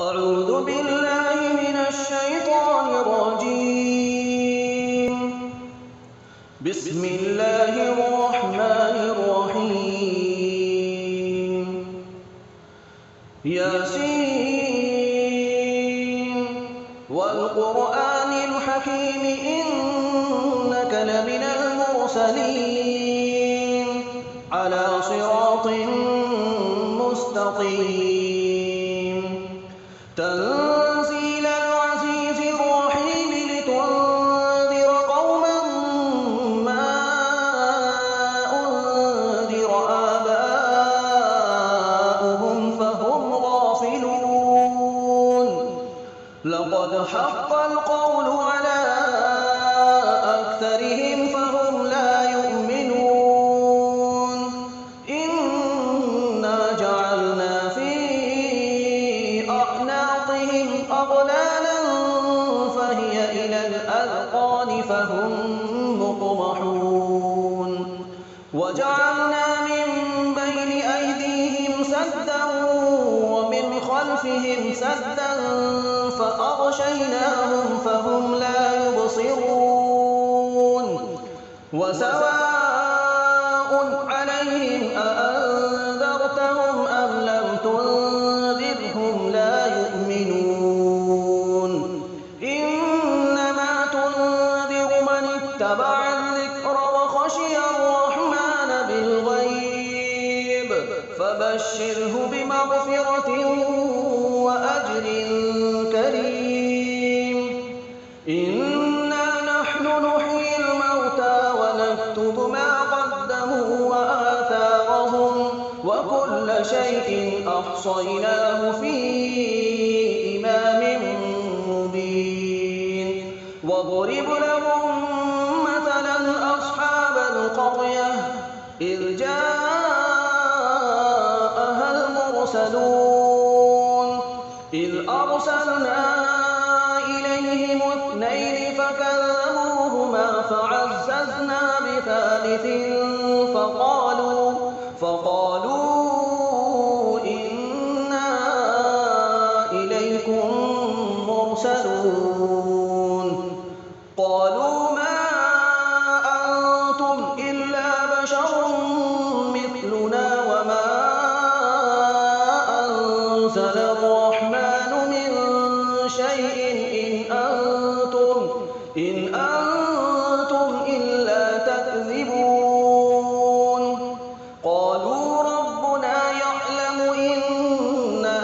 أعوذ بالله من الشيطان الرجيم. بسم الله الرحمن الرحيم. ياسين والقرآن الحكيم إنك لمن المرسلين على صراط مستقيم. تنزيل العزيز الرحيم لتنذر قوما ما أنذر آباؤهم فهم غافلون. لقد حق القول على أكثرهم فهم لا يؤمنون. إنا جعلنا في أعناقهم أغلالا فهي إلى الأذقان فهم مقمحون. وجعلنا من بين أيديهم سدا ومن خلفهم سدا فأغشيناهم فهم لا يبصرون. وسواء عليهم أأنذرتهم أم لم تنذرهم لا يؤمنون. إنما تنذر من اتبع الذكر وخشي الرحمن بالغيب فبشره بمغفرة وأجر كريم. إنا نحن نحيي الموتى ونكتب ما قدموا وآثارهم وكل شيء أحصيناه في إمام مبين. واضرب لهم مثلا أصحاب القرية إذ جاءها المرسلون إذ أرسلنا إليهم اثنين فكذبوهما فعززنا بثالث فقالوا إنا إليكم مرسلون. قالوا ما أنتم إلا بشر مثلنا وما أنزل الرحمن من شيء إن أنتم إلا تكذبون. قالوا ربنا يعلم إنا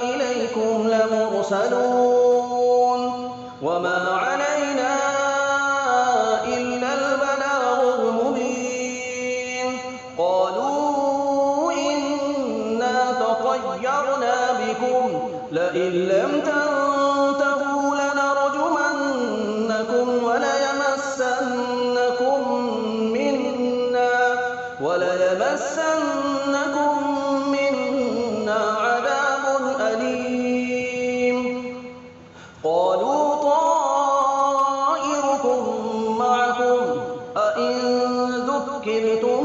إليكم لمرسلون وما علينا إلا البلاغ المبين. قالوا إنا تطيرنا بكم لئن لم تنتهوا لنرجمنكم وليمسنكم منا عذاب أليم. قالوا طائركم معكم أئن ذكرتم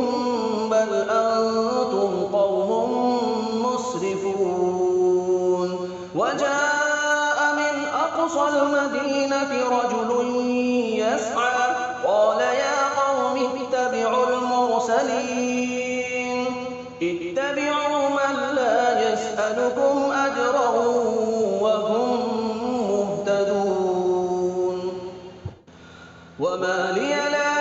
بل أنتم قوم مسرفون. وجاء من أقصى المدينة رجل يسعى قال يا قوم اتبعوا المرسلين اتبعوا من لا يسألكم أجرا وهم مهتدون. وما لي لا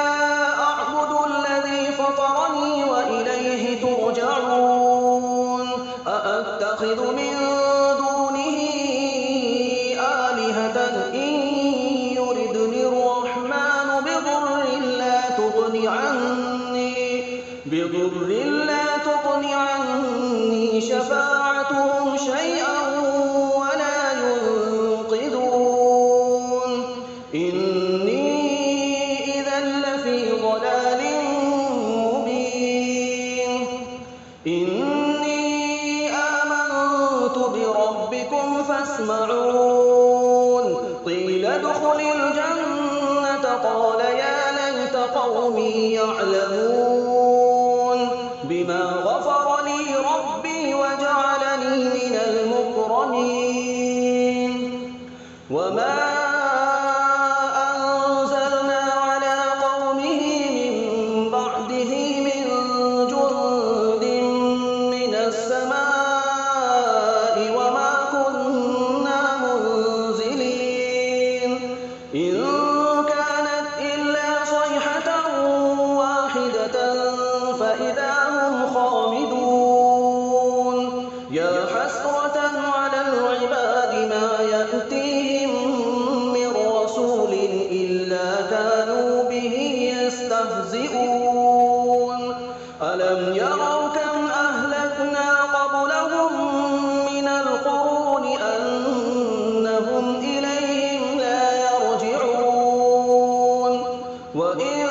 أعبد الذي فطرني وإليه ترجعون. أأتخذ من دونه آلهة إن يردني الرحمن بضر لا تغن عني شفاعتهم شيئا ولا ينقذون. إني إذا لفي ضلال مبين. إني آمنت بربكم فاسمعون. قيل ادخل الجنة قال يا ليت قومي يعلمون بما غفر لي ربي وجعلني من المكرمين. وما أنزلنا على قومه من بعده من جند من السماء وما كنا منزلين إن كانت إلا صيحة واحدة فإذا هم خامدون يا حسرة على العباد ما يأتيهم من رسول إلا كانوا به يستهزئون ألم يروا كم أهلكنا قبلهم من القرون أنهم إليهم لا يرجعون وإن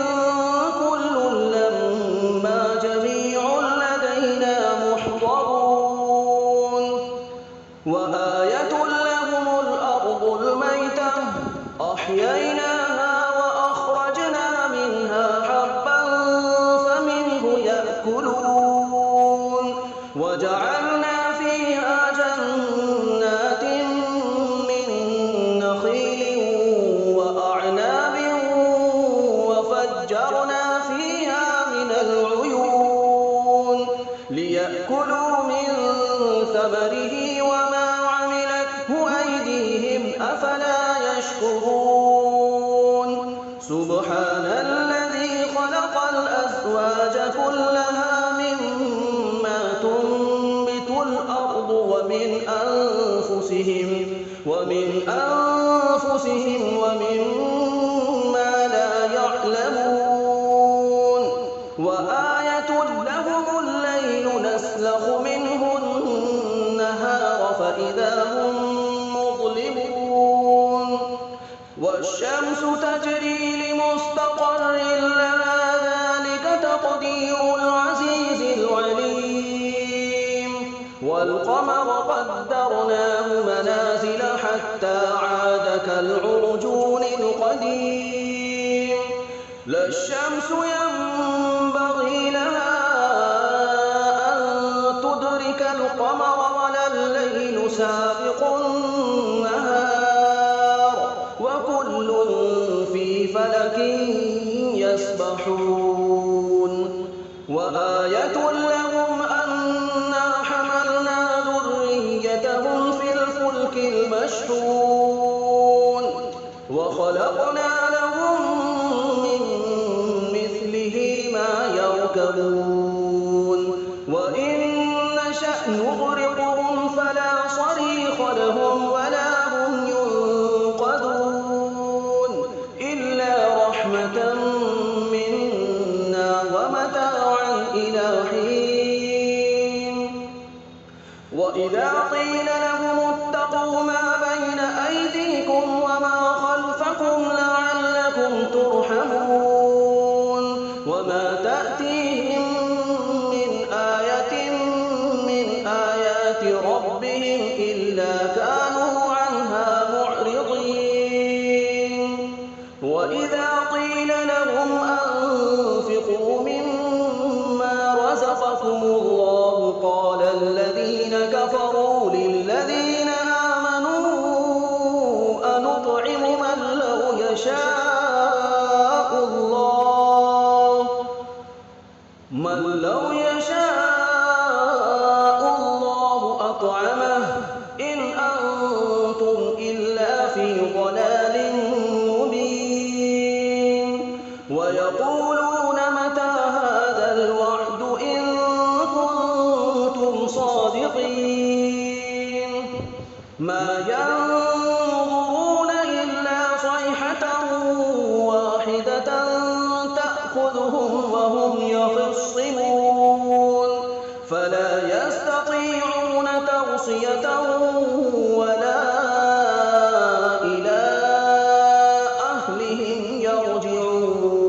كل لما جميع لدينا محضرون وآية لهم الأرض الميتة أحييناها وأخرجنا منها حبا فمنه يأكلون وجعلنا فيها جنات من نخيل وأعناب وفجرنا فيها من العيون ليأكلوا من ثمره وما عملته أيديهم أفلا يشكرون سبحان الذي خلق الأزواج كلها مما تنبت الأرض ومن أنفسهم ومما لا يعلمون وآية لهم الليل نسلخ منه النهار فإذا هم مظلمون والشمس تجري لمستقر لها ذلك تقدير العزيز العليم والقمر قدرناه منازل حتى عاد كالعرجون القديم لا الشمس ينبغي لها أن تدرك القمر ولا الليل سابق النهار وكل في فلك يسبحون وآية لهم أنا حملنا ذريتهم في الفلك المشحون وخلقنا لهم من مثله ما يركبون وإن نشأ نغرقهم فلا صريخ لهم ولا هم ينقذون إلا رحمة منا ومتاعا إلى حين وإذا قيل لهم اتقوا ما بين أيديكم وما خلفكم لعلكم ترحمون وما تأتيهم من آية من آيات ربهم إلا كانوا عنها معرضين وإذا قيل لهم أنفقوا مما رزقكم الله قال الذين كفروا للذين آمنوا أنطعم من لو يشاء الله أطعمه إن أنتم إلا في ضلال مبين ويقولون متى هذا الوعد إن كنتم صادقين ما ينظرون إلا صيحة واحدة تأخذهم وهم يخصمون فلا يستطيعون توصية ولا إلى أهلهم يرجعون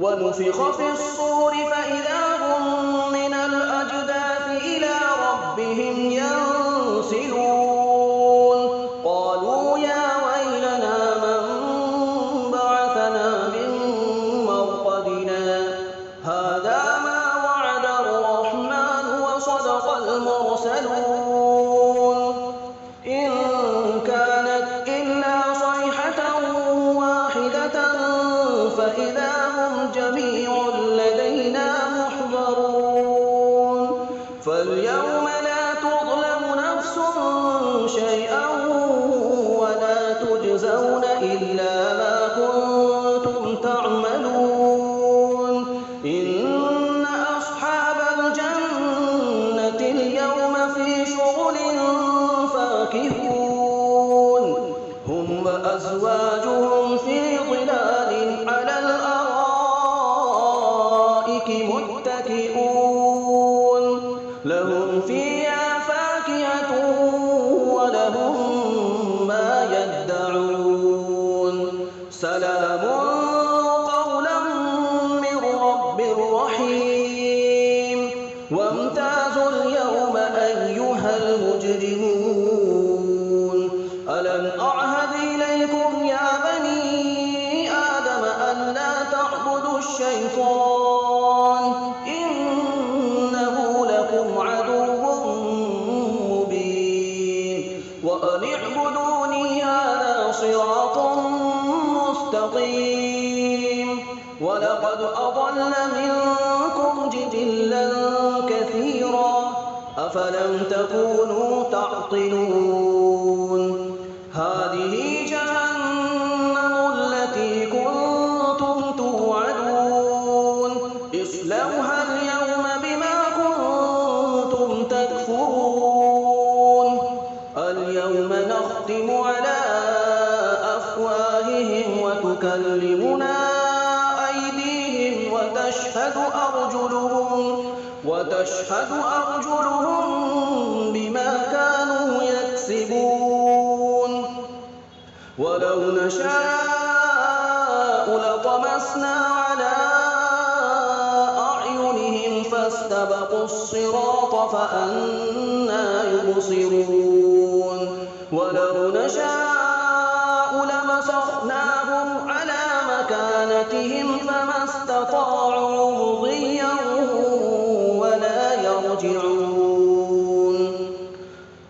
ونفخ في الصور فإذا هم من الأجداث إلى ربهم ينسلون قالوا يا ويلنا من بعثنا من مرقدنا هذا ما وعد الرحمن وصدق المرسلون إن يوم لا تظلم نفس شيئا ولا تجزون إلا ما كنتم تعملون إن أصحاب الجنة اليوم في شغل فاكهون هم وأزواجهم في ظلال على الأرائك متكئون لهم فيها فاكهة ولهم ما يدعون سلام قولا من رب رحيم وامتازوا اليوم أيها المجرمون ألم أعهد إليكم يا بني آدم ألا تعبدوا الشيطان إنه لكم عدو مبين وأن اعبدوني هذا صراط مستقيم ولقد أضل منكم جبلا كثيرا أفلم تكونوا تعقلون هذه جهنم التي كنتم توعدون اصلوها اليوم بما كنتم تكفرون اليوم نختم على أفواههم وتكلمنا أيديهم وتشهد أرجلهم بما كانوا يكسبون ولو نشاء لطمسنا على أعينهم فاستبقوا الصراط فأنى يبصرون ولو نشاء لمسخناهم على مكانتهم فما استطاعوا مضيا ولا يرجعون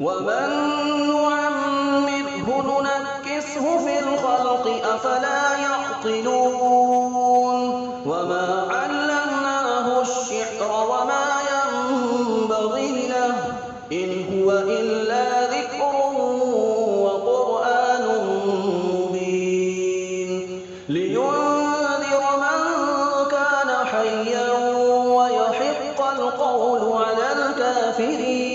ومن نعمره ننكسه في الخلق أفلا يعقلون وما علمناه الشعر وما ينبغي له إن هو إلا ذكر وقرآن مبين لينذر من كان حيا ويحق القول على الكافرين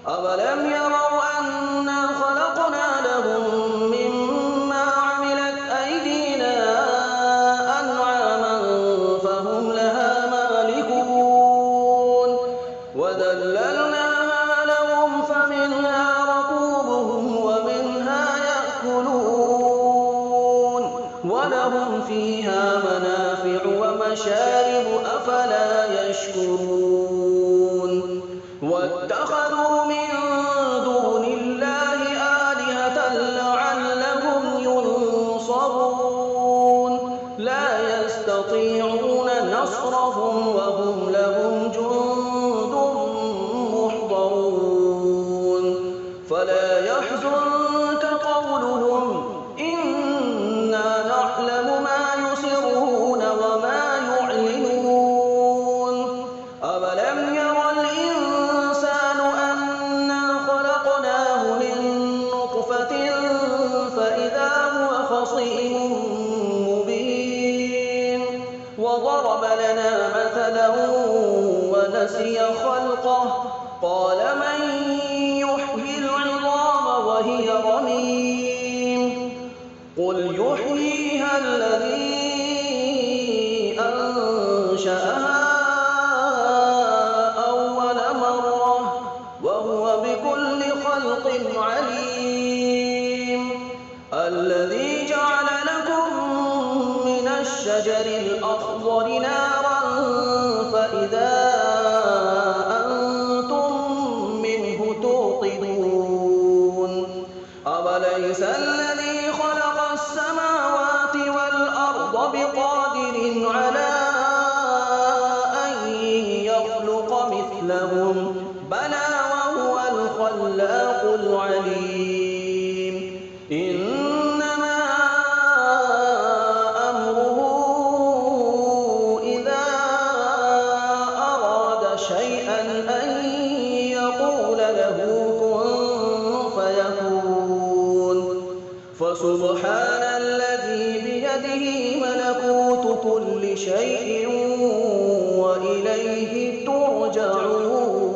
أولم يروا أنا خلقنا لهم مما عملت أيدينا أنعاما فهم لها مالكون وذللناها لهم فمنها ركوبهم ومنها يأكلون ولهم فيها منافع ومشارب أفلا يشكرون واتخذوا من دون الله آلهة لعلهم ينصرون لا يستطيعون نصرهم وهم لهم جند محضرون فلا يحزنك قولهم إنا نعلم ما يسرون وما يعلنون أولم ير الإنسان أنا خلقناه من نطفة فإذا هو خصيم مبين وضرب لنا مثلا ونسي خلقه قال من يحيي العظام وهي رميم قل يحييها الذي أنشأها أول مرة وهو بكل خلق عليم الذي جعل لكم من الشجر الأخضر نارا فإذا أنتم منه توقدون أوليس الذي خلق السماوات والأرض بقادر على أن يخلق مثلهم بلى وهو الخلاق العليم إنما أمره إذا أراد شيئا أن فسبحان الذي بيده ملكوت كل شيء وإليه ترجعون.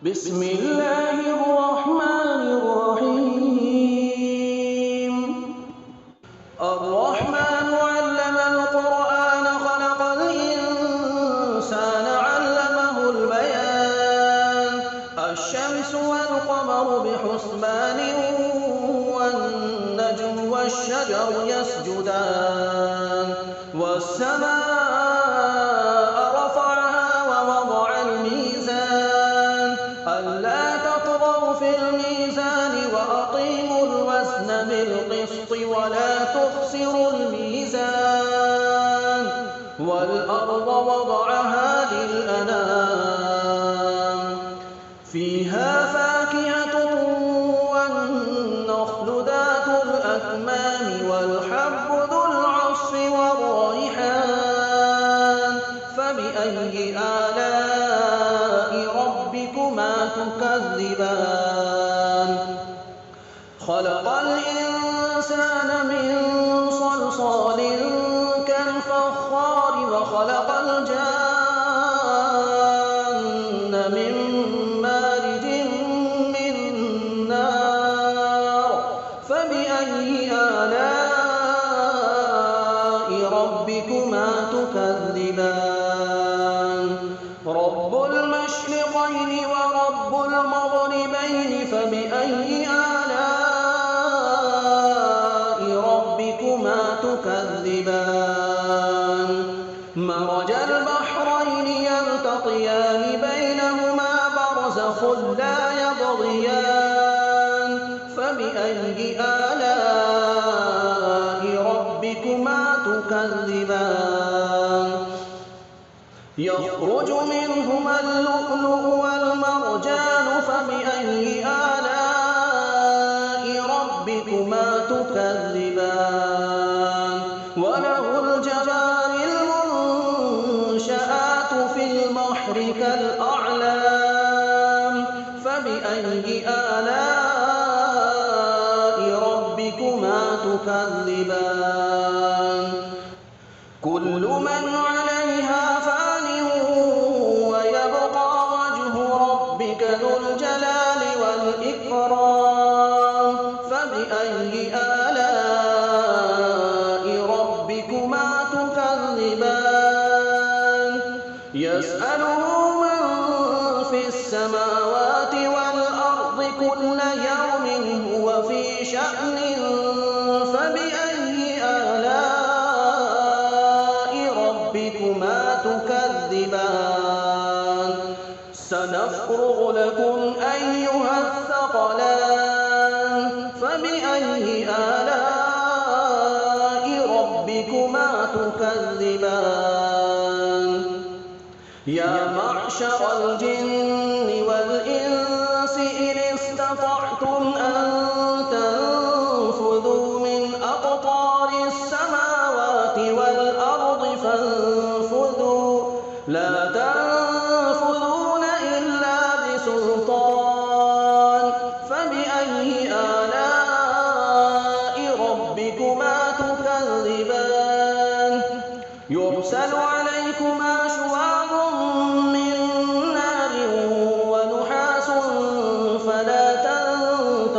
بسم الله الرحمن الرحيم. الرحمن علم القرآن خلق الإنسان علمه البيان. الشمس والقمر بحسبان والنجم والشجر يسجدان والسماء رفعها ووضع الميزان ألا تطغوا في الميزان وأقيموا الوزن بالقسط ولا تخسروا الميزان والأرض وضعها للأنام فيها فاكهة والنخل ذات الأكمام والحب ذو العصف والريحان فبأي آلاء ربكما تكذبان. خلق الإنسان من صلصال كالفخار وخلق الجان من مارج من نار فبأي آلاء ربكما تكذبان. رب المشرقين ورب المغربين فبأي آلاء ربكما تكذبان. مرج البحرين يلتقيان بينهما برزخ لا يبغيان فبأي آلاء ربكما تكذبان. يخرج منهما اللؤلؤ والمرجان فبأي آلاء ربكما تكذبان. وله الجوار المنشآت في البحر كالأعلام فبأي آلاء ربكما تكذبان. كل من عليها فان ويبقى وجه ربك ذو الجلال والإكرام فبأي آلاء ربكما تكذبان. يسأله من في السماوات والأرض كل يوم هو في شأن فبأي آلاء ربكما تكذبان. سنفرغ لكم أيها الثقلان فبأي آلاء ربكما تكذبان. يا معشر الجن والإنس إن استطعتم أن تنفذوا من أقطار السماوات والأرض فانفذوا لا تنفذون إلا بسلطان فبأي آلاء ربكما تكذبان. يرسل عليكما شواظ من نار ونحاس فلا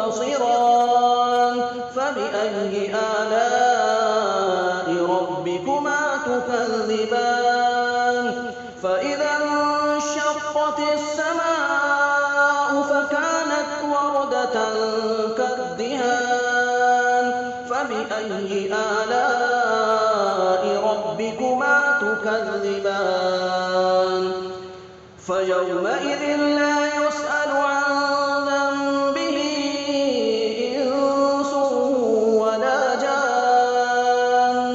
تنتصران فبأي آلاء ربكما تكذبان. فإذا انشقت السماء فكانت وردة كالدهان فبأي آلاء ربكما تكذبان. فيومئذ لا يسأل عن ذنبه إنس ولا جان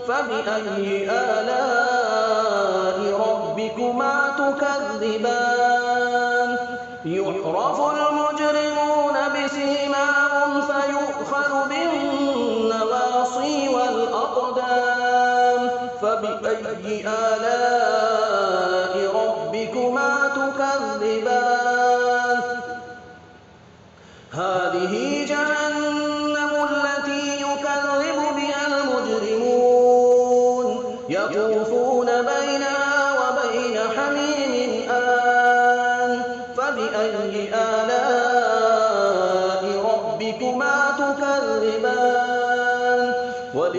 فبأي آلاء ربكما تكذبان. يعرف المجرمون بسيماهم فيؤخذ بالنواصي والأقدام فبأي آلاء ربكما تكذبان. هذه جهنم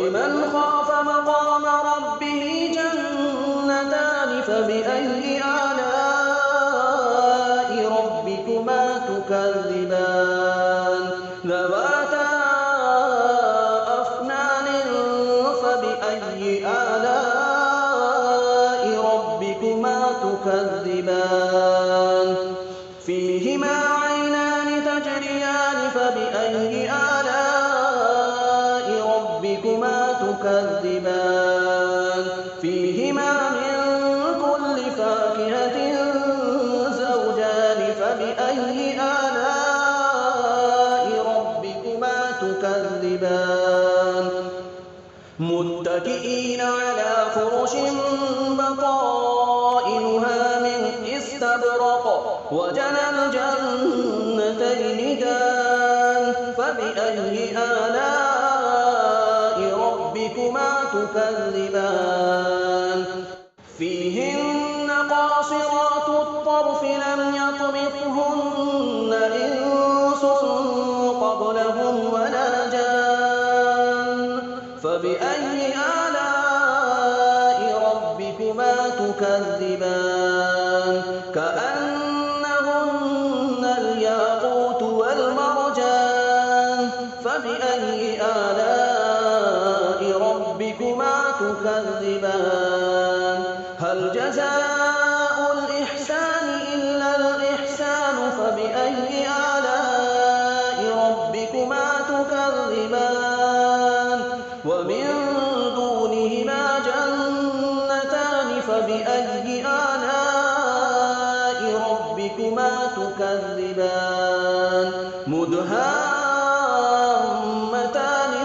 وَلِمَنْ خَافَ مَقَامَ رَبِّهِ جَنَّتَانِ فَبِأَيِّ آلَاءِ رَبِّكُمَا تُكَذِّبَانِ ذَوَاتَا أَفْنَانٍ فَبِأَيِّ آلَاءِ رَبِّكُمَا تُكَذِّبَانِ فِيهِمَا عَيْنَانِ تَجْرِيَانِ فَبِأَيِّ آلَاءِ رَبِّكُمَا تُكَذِّبَانِ فِيهِمَا مِن كُلِّ فَاكِهَةٍ زَوْجَانِ فَبِأَيِّ آلَاءِ رَبِّكُمَا تُكَذِّبَانِ مُتَّكِئِينَ عَلَىٰ فُرُشٍ بَطَائِنُهَا مِنْ إِسْتَبْرَقٍ وَجَنَى الْجَنَّتَيْنِ دَانٍ فَبِأَيِّ آلَاءِ رَبِّكُمَا تُكَذِّبَانِ فِيهِنَّ قَاصِرَاتُ الطَّرْفِ لَمْ يَطْمِثْهُنَّ إِنسٌ قَبْلَهُمْ وَلَا جَانٌّ فَبِأَيِّ آلَاءِ رَبِّكُمَا تُكَذِّبَانِ كَأَنَّهُنَّ الْيَاقُوتُ وَالْمَرْجَانُ فَبِأَيِّ آلَاءِ رَبِّكُمَا تُكَذِّبَانِ هَلْ جَزَاءُ الْإِحْسَانِ إِلَّا الْإِحْسَانُ فَبِأَيِّ آلَاءِ رَبِّكُمَا تُكَذِّبَانِ وَمِن دُونِهِمَا جَنَّتَانِ فَبِأَيِّ آلَاءِ رَبِّكُمَا تُكَذِّبَانِ مُدْهَامَّتَانِ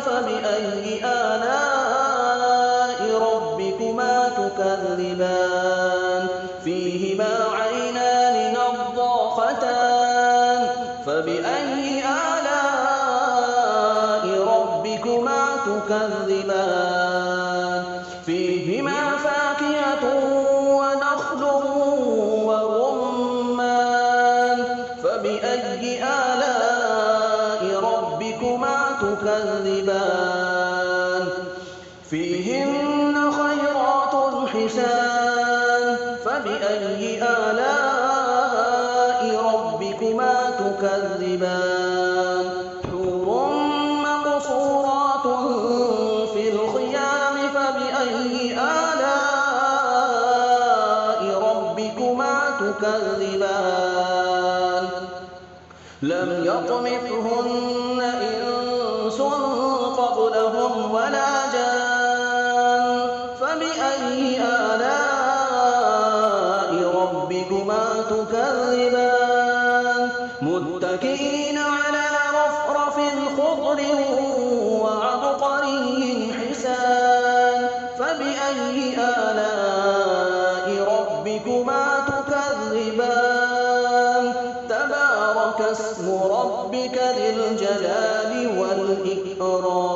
فَبِأَيِّ آلَاءِ رَبِّكُمَا تُكَذِّبَانِ فِيهِمَا عَيْنَانِ نَضَّاخَتَانِ فَبِأَيِّ آلَاءِ رَبِّكُمَا تُكَذِّبَانِ فِيهِمَا فَاكِهَةٌ وَنَخْلٌ وَرُمَّانٌ فَبِأَيِّ آلَاءِ رَبِّكُمَا تُكَذِّبَانِ فِيهِنَّ خَيْرَاتٌ حِسَانٌ فَبِأَيِّ آلَاءِ رَبِّكُمَا تُكَذِّبَانِ حُورٌ مَّقْصُورَاتٌ فِي الْخِيَامِ فَبِأَيِّ آلَاءِ رَبِّكُمَا تُكَذِّبَانِ لَمْ يَطْمِثْهُنَّ إِنسٌ قَبْلَهُمْ وَلَا جَانٌّ فَبِأَيِّ آلَاءِ رَبِّكُمَا تُكَذِّبَانِ مُتَّكِئِينَ عَلَىٰ رَفْرَفٍ خُضْرٍ وَعَبْقَرِيٍّ حِسَانٍ فَبِأَيِّ آلَاءِ رَبِّكُمَا تُكَذِّبَانِ تَبَارَكَ اسْمُ رَبِّكَ ذِي الْجَلَالِ وَالْإِكْرَامِ